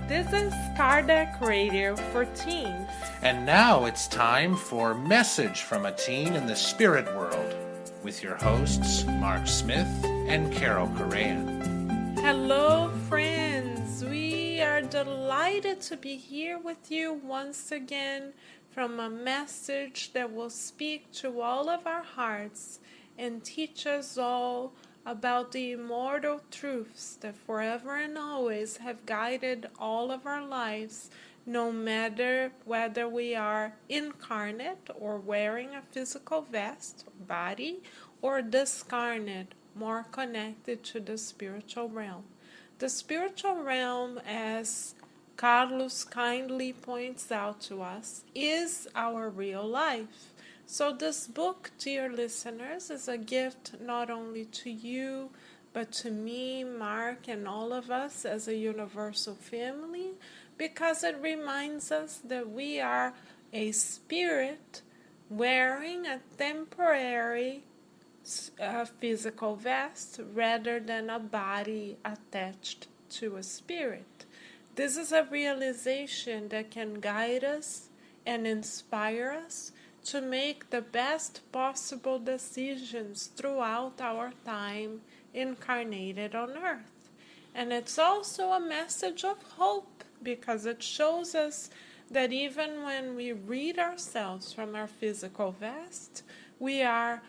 This is Kardec Radio for Teens. And now it's time for Message from a Teen in the Spirit World with your hosts, Mark Smith and Carol Correa. Hello, friends. We are delighted to be here with you once again from a message that will speak to all of our hearts and teach us all about the immortal truths that forever and always have guided all of our lives, no matter whether we are incarnate or wearing a physical vest, body, or discarnate, more connected to the spiritual realm. The spiritual realm, as Carlos kindly points out to us, is our real life. So this book, dear listeners, is a gift not only to you, but to me, Mark, and all of us as a universal family, because it reminds us that we are a spirit wearing a temporary physical vest rather than a body attached to a spirit. This is a realization that can guide us and inspire us to make the best possible decisions throughout our time incarnated on earth. And it's also a message of hope, because it shows us that even when we rid ourselves from our physical vest, we are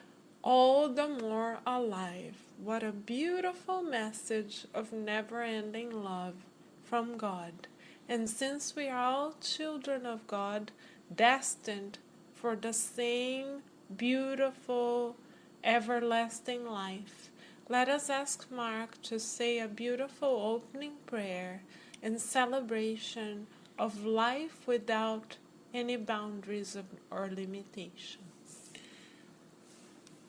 all the more alive. What a beautiful message of never-ending love from God. And since we are all children of God, destined for the same beautiful, everlasting life, let us ask Mark to say a beautiful opening prayer in celebration of life without any boundaries or limitations.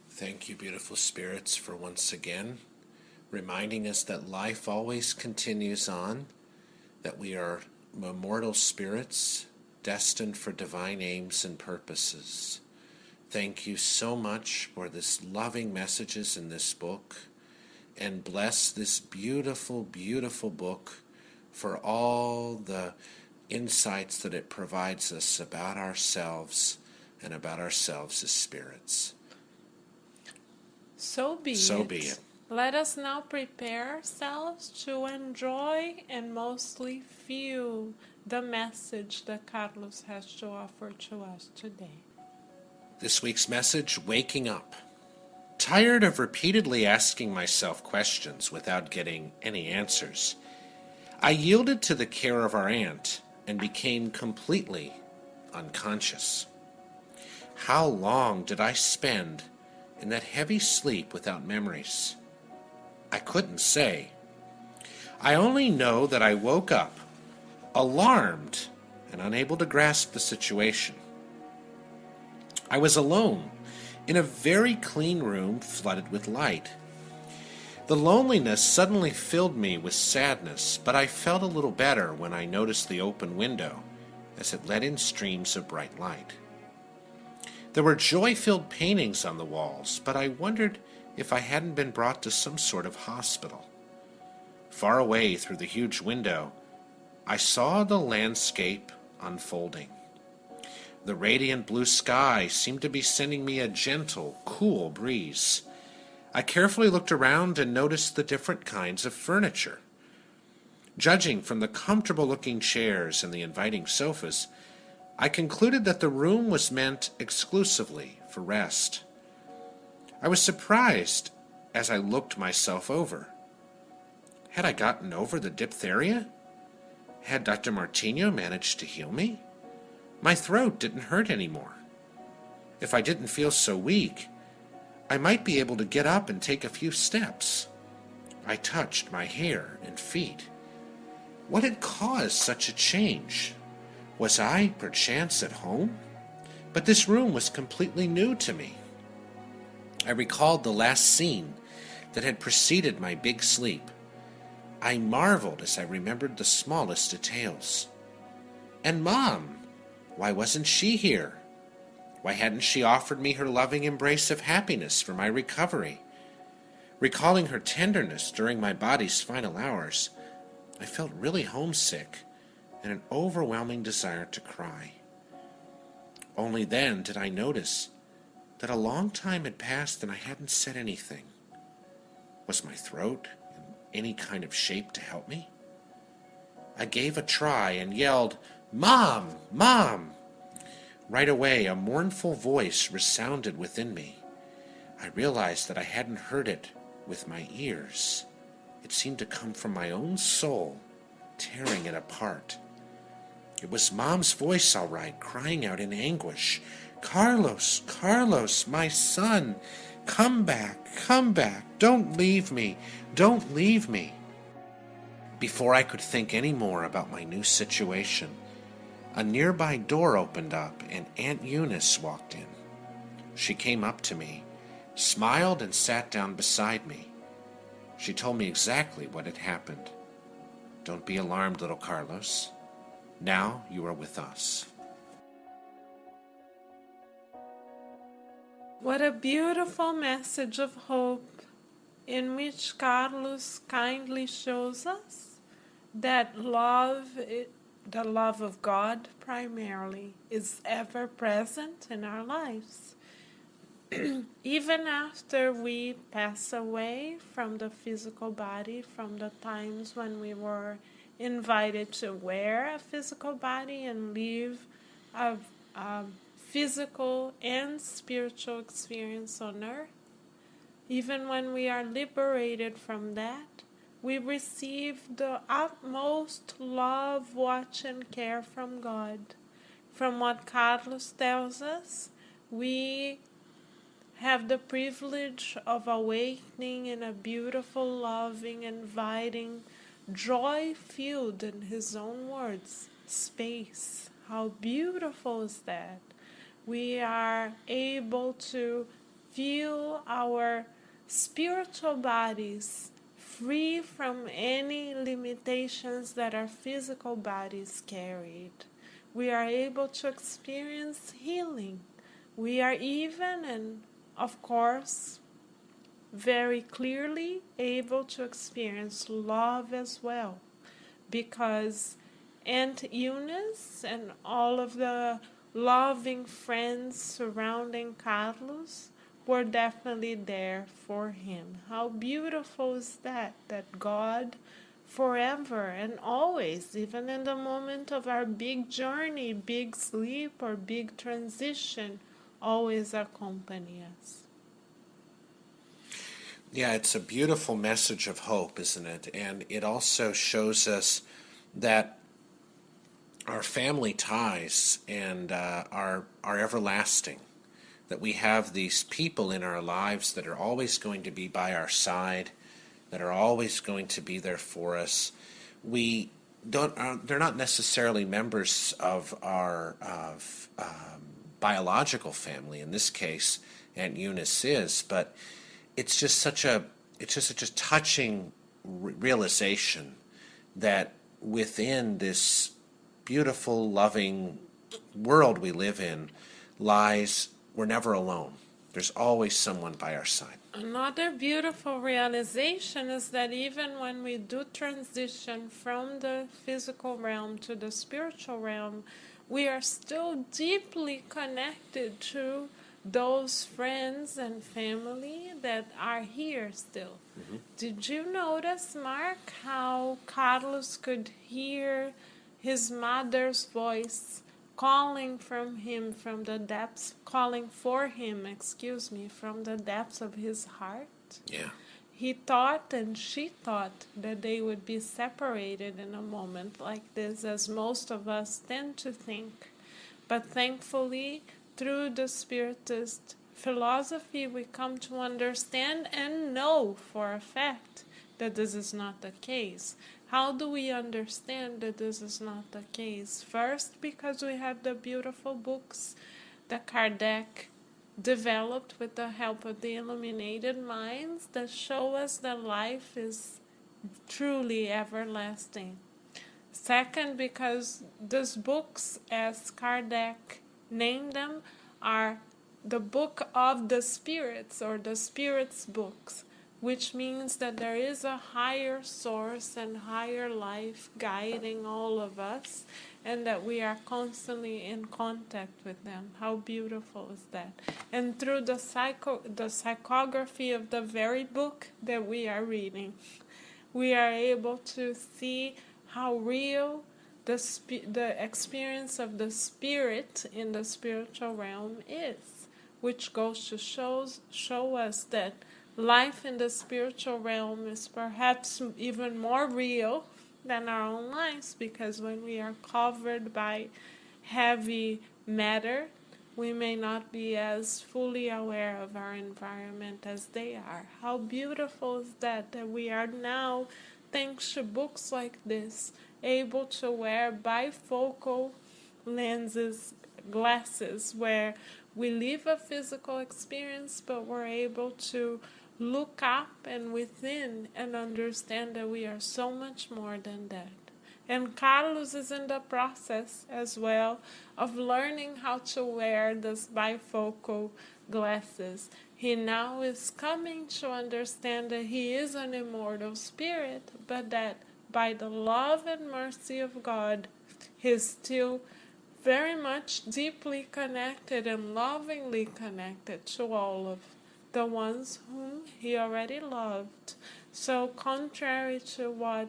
Thank you, beautiful spirits, for once again reminding us that life always continues on, that we are immortal spirits destined for divine aims and purposes. Thank you so much for this loving messages in this book, and bless this beautiful, beautiful book for all the insights that it provides us about ourselves and about ourselves as spirits. So be it. Let us now prepare ourselves to enjoy and mostly feel the message that Carlos has to offer to us today. This week's message, Waking Up. Tired of repeatedly asking myself questions without getting any answers, I yielded to the care of our aunt and became completely unconscious. How long did I spend in that heavy sleep without memories? I couldn't say. I only know that I woke up alarmed and unable to grasp the situation. I was alone in a very clean room flooded with light. The loneliness suddenly filled me with sadness, but I felt a little better when I noticed the open window as it let in streams of bright light. There were joy-filled paintings on the walls, but I wondered if I hadn't been brought to some sort of hospital. Far away through the huge window, I saw the landscape unfolding. The radiant blue sky seemed to be sending me a gentle, cool breeze. I carefully looked around and noticed the different kinds of furniture. Judging from the comfortable-looking chairs and the inviting sofas, I concluded that the room was meant exclusively for rest. I was surprised as I looked myself over. Had I gotten over the diphtheria? Had Dr. Martino managed to heal me? My throat didn't hurt anymore. If I didn't feel so weak, I might be able to get up and take a few steps. I touched my hair and feet. What had caused such a change? Was I, perchance, at home? But this room was completely new to me. I recalled the last scene that had preceded my big sleep. I marveled as I remembered the smallest details. And Mom, why wasn't she here? Why hadn't she offered me her loving embrace of happiness for my recovery? Recalling her tenderness during my body's final hours, I felt really homesick and an overwhelming desire to cry. Only then did I notice that a long time had passed and I hadn't said anything. Was my throat in any kind of shape to help me? I gave a try and yelled, "Mom! Mom!" Right away, a mournful voice resounded within me. I realized that I hadn't heard it with my ears. It seemed to come from my own soul, tearing it apart. It was Mom's voice, all right, crying out in anguish, "Carlos, Carlos, my son, come back, don't leave me, don't leave me." Before I could think any more about my new situation, a nearby door opened up and Aunt Eunice walked in. She came up to me, smiled, and sat down beside me. She told me exactly what had happened. "Don't be alarmed, little Carlos. Now you are with us." What a beautiful message of hope in which Carlos kindly shows us that the love of God primarily, is ever present in our lives. Even after we pass away from the physical body, from the times when we were invited to wear a physical body and live a physical and spiritual experience on earth, even when we are liberated from that, we receive the utmost love, watch, and care from God. From what Carlos tells us, we have the privilege of awakening in a beautiful, loving, inviting, joy-filled, in his own words, space. How beautiful is that? We are able to feel our spiritual bodies free from any limitations that our physical bodies carried. We are able to experience healing. We are even, and of course, very clearly able to experience love as well, because Aunt Eunice and all of the loving friends surrounding Carlos were definitely there for him. How beautiful is that God forever and always, even in the moment of our big journey, big sleep, or big transition, always accompany us. Yeah, it's a beautiful message of hope, isn't it? And it also shows us that our family ties and are everlasting, that we have these people in our lives that are always going to be by our side, that are always going to be there for us. We don't; they're not necessarily members of our biological family. In this case, Aunt Eunice is, but it's just such a touching realization that within this beautiful, loving world we live in lies, we're never alone. There's always someone by our side. Another beautiful realization is that even when we do transition from the physical realm to the spiritual realm, we are still deeply connected to those friends and family that are here still. Mm-hmm. Did you notice, Mark, how Carlos could hear his mother's voice calling for him from the depths of his heart? Yeah. He thought and she thought that they would be separated in a moment like this, as most of us tend to think. But thankfully, through the Spiritist philosophy, we come to understand and know for a fact that this is not the case. How do we understand that this is not the case? First, because we have the beautiful books that Kardec developed with the help of the illuminated minds that show us that life is truly everlasting. Second, because these books, as Kardec named them, are the book of the spirits, or the spirits' books. which means that there is a higher source and higher life guiding all of us, and that we are constantly in contact with them. How beautiful is that? And through the psychography of the very book that we are reading, we are able to see how real the experience of the spirit in the spiritual realm is, which goes to show us that life in the spiritual realm is perhaps even more real than our own lives, because when we are covered by heavy matter, we may not be as fully aware of our environment as they are. How beautiful is that we are now, thanks to books like this, able to wear bifocal lenses, glasses, where we live a physical experience, but we're able to look up and within and understand that we are so much more than that. And Carlos is in the process as well of learning how to wear these bifocal glasses. He now is coming to understand that he is an immortal spirit, but that by the love and mercy of God, he is still very much deeply connected and lovingly connected to all of the ones whom he already loved. So contrary to what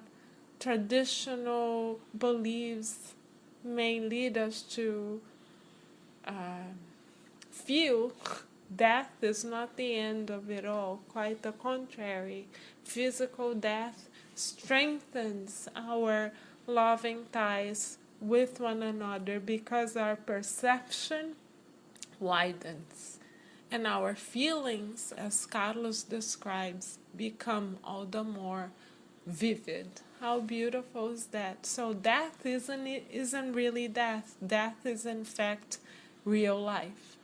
traditional beliefs may lead us to feel, death is not the end of it all. Quite the contrary. Physical death strengthens our loving ties with one another, because our perception widens and our feelings, as Carlos describes, become all the more vivid. How beautiful is that? So death isn't really death. Death is in fact real life.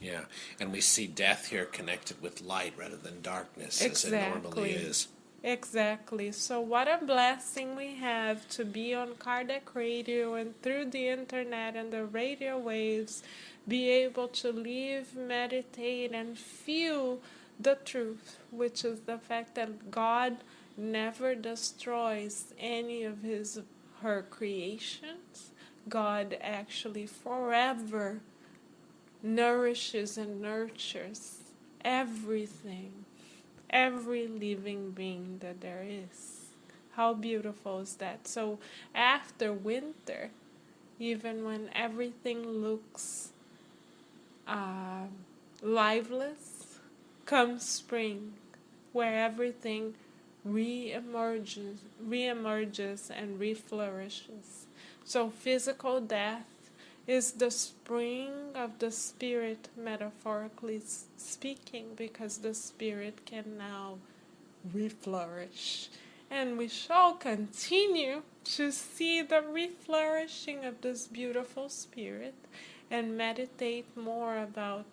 Yeah, and we see death here connected with light rather than darkness, as it normally is. Exactly. So what a blessing we have to be on Kardec Radio and through the internet and the radio waves, be able to live, meditate, and feel the truth, which is the fact that God never destroys any of her creations. God actually forever nourishes and nurtures everything, every living being that there is. How beautiful is that? So after winter, even when everything looks lifeless, comes spring, where everything reemerges and reflourishes. So physical death is the spring of the spirit, metaphorically speaking, because the spirit can now reflourish. And we shall continue to see the reflourishing of this beautiful spirit and meditate more about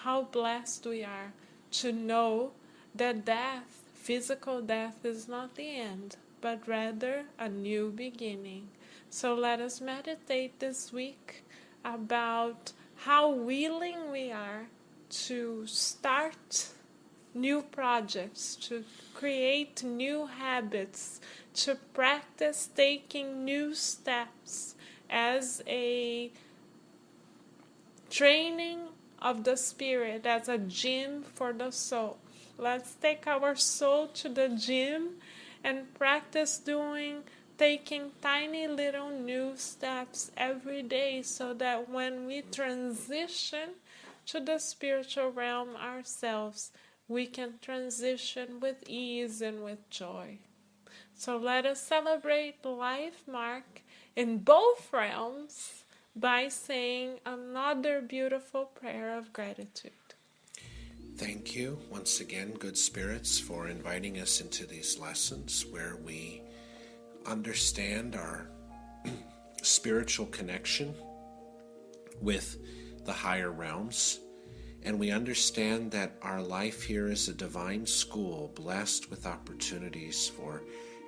how blessed we are to know that death, physical death, is not the end, but rather a new beginning. So let us meditate this week about how willing we are to start new projects, to create new habits, to practice taking new steps as a training of the spirit, as a gym for the soul. Let's take our soul to the gym and practice taking tiny little new steps every day, so that when we transition to the spiritual realm ourselves, we can transition with ease and with joy. So let us celebrate life mark in both realms by saying another beautiful prayer of gratitude. Thank you once again, good spirits, for inviting us into these lessons where we understand our spiritual connection with the higher realms, and we understand that our life here is a divine school blessed with opportunities for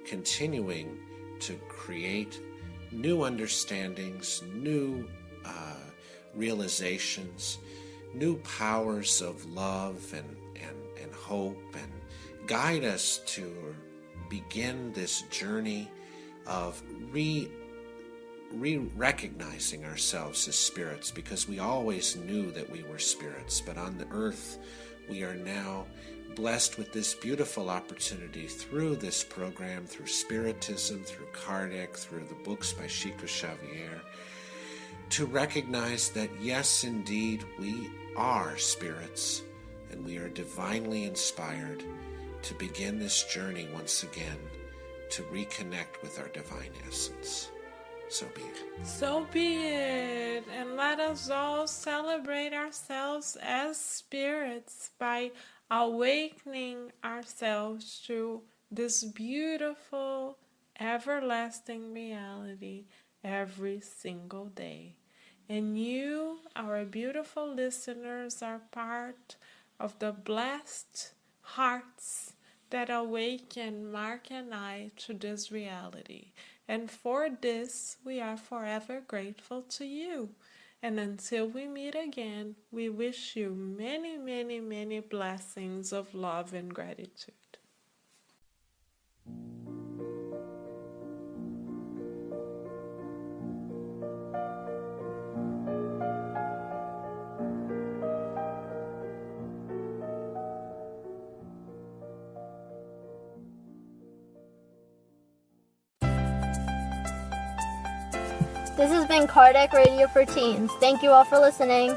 continuing to create new understandings, new realizations, new powers of love and hope and guide us to begin this journey of recognizing ourselves as spirits, because we always knew that we were spirits, but on the earth we are now blessed with this beautiful opportunity through this program, through Spiritism, through Kardec, through the books by Chico Xavier, to recognize that yes, indeed, we are spirits, and we are divinely inspired to begin this journey once again to reconnect with our divine essence. So be it. So be it. And let us all celebrate ourselves as spirits by awakening ourselves to this beautiful, everlasting reality every single day. And you, our beautiful listeners, are part of the blessed hearts that awaken Mark and I to this reality. And for this, we are forever grateful to you. And until we meet again, we wish you many, many, many blessings of love and gratitude. This has been Kardec Radio for Teens. Thank you all for listening.